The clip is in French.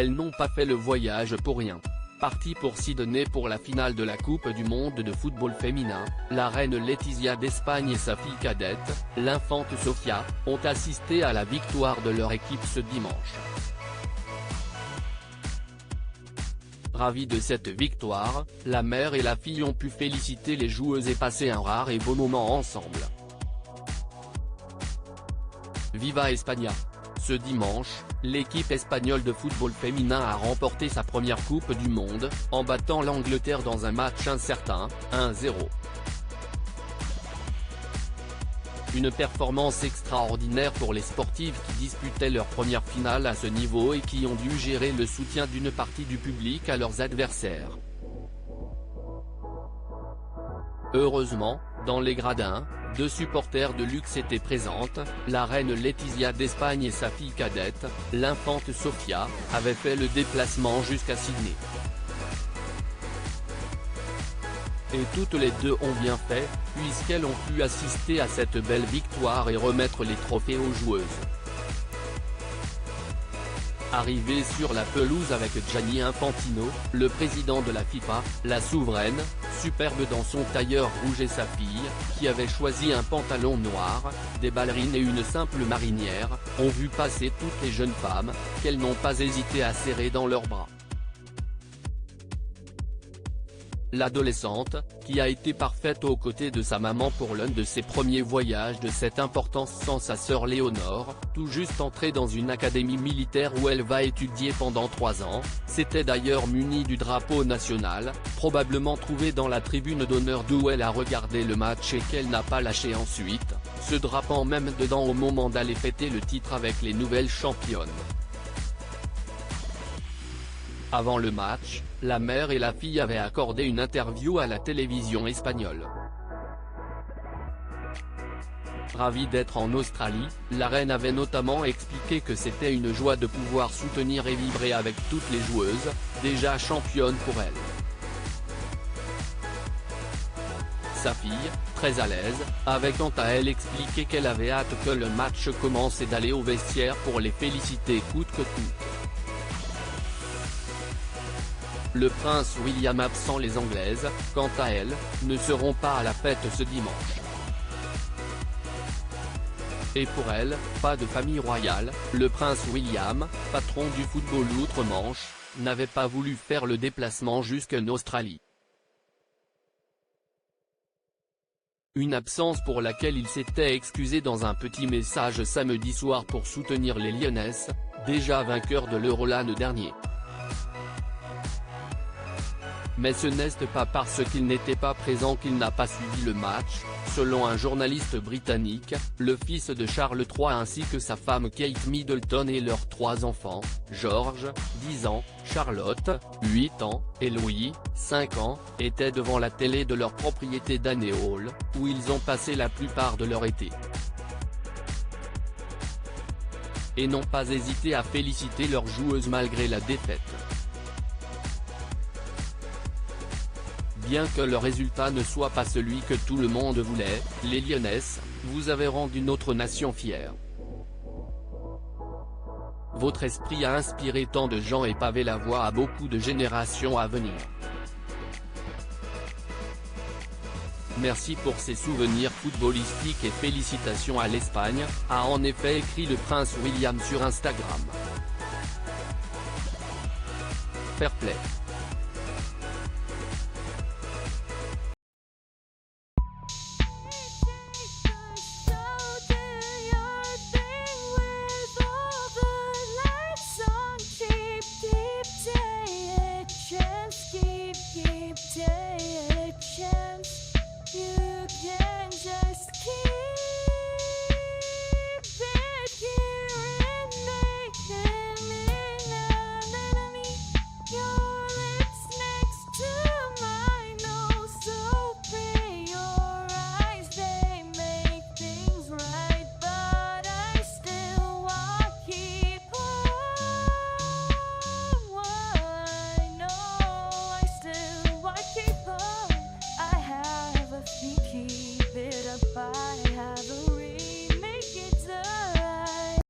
elles n'ont pas fait le voyage pour rien. Partie pour Sydney pour la finale de la Coupe du monde de football féminin, la reine Letizia d'Espagne et sa fille cadette, l'infante Sofia, ont assisté à la victoire de leur équipe ce dimanche. Ravis de cette victoire, la mère et la fille ont pu féliciter les joueuses et passer un rare et beau moment ensemble. Viva España! Ce dimanche, l'équipe espagnole de football féminin a remporté sa première Coupe du Monde, en battant l'Angleterre dans un match incertain, 1-0. Une performance extraordinaire pour les sportives qui disputaient leur première finale à ce niveau et qui ont dû gérer le soutien d'une partie du public à leurs adversaires. Heureusement, dans les gradins, 2 supporters de luxe étaient présentes, la reine Letizia d'Espagne et sa fille cadette, l'infante Sofia, avaient fait le déplacement jusqu'à Sydney. Et toutes les deux ont bien fait, puisqu'elles ont pu assister à cette belle victoire et remettre les trophées aux joueuses. Arrivée sur la pelouse avec Gianni Infantino, le président de la FIFA, la souveraine, superbe dans son tailleur rouge et sa fille, qui avait choisi un pantalon noir, des ballerines et une simple marinière, ont vu passer toutes les jeunes femmes, qu'elles n'ont pas hésité à serrer dans leurs bras. L'adolescente, qui a été parfaite aux côtés de sa maman pour l'un de ses premiers voyages de cette importance sans sa sœur Léonore, tout juste entrée dans une académie militaire où elle va étudier pendant 3 ans, s'était d'ailleurs munie du drapeau national, probablement trouvé dans la tribune d'honneur d'où elle a regardé le match et qu'elle n'a pas lâché ensuite, se drapant même dedans au moment d'aller fêter le titre avec les nouvelles championnes. Avant le match, la mère et la fille avaient accordé une interview à la télévision espagnole. Ravie d'être en Australie, la reine avait notamment expliqué que c'était une joie de pouvoir soutenir et vibrer avec toutes les joueuses, déjà championnes pour elle. Sa fille, très à l'aise, avait quant à elle expliqué qu'elle avait hâte que le match commence et d'aller au vestiaire pour les féliciter coûte que coûte. Le prince William absent, les Anglaises, quant à elles, ne seront pas à la fête ce dimanche. Et pour elle, pas de famille royale, le prince William, patron du football outre-Manche, n'avait pas voulu faire le déplacement jusqu'en Australie. Une absence pour laquelle il s'était excusé dans un petit message samedi soir pour soutenir les Lyonnaises, déjà vainqueurs de l'Euro l'an dernier. Mais ce n'est pas parce qu'il n'était pas présent qu'il n'a pas suivi le match, selon un journaliste britannique, le fils de Charles III ainsi que sa femme Kate Middleton et leurs 3 enfants, George, 10 ans, Charlotte, 8 ans, et Louis, 5 ans, étaient devant la télé de leur propriété d'Anne Hall, où ils ont passé la plupart de leur été. Et n'ont pas hésité à féliciter leurs joueuses malgré la défaite. Bien que le résultat ne soit pas celui que tout le monde voulait, les Lyonnaises, vous avez rendu notre nation fière. Votre esprit a inspiré tant de gens et pavé la voie à beaucoup de générations à venir. Merci pour ces souvenirs footballistiques et félicitations à l'Espagne, a en effet écrit le prince William sur Instagram. Fair play. Keep it apart.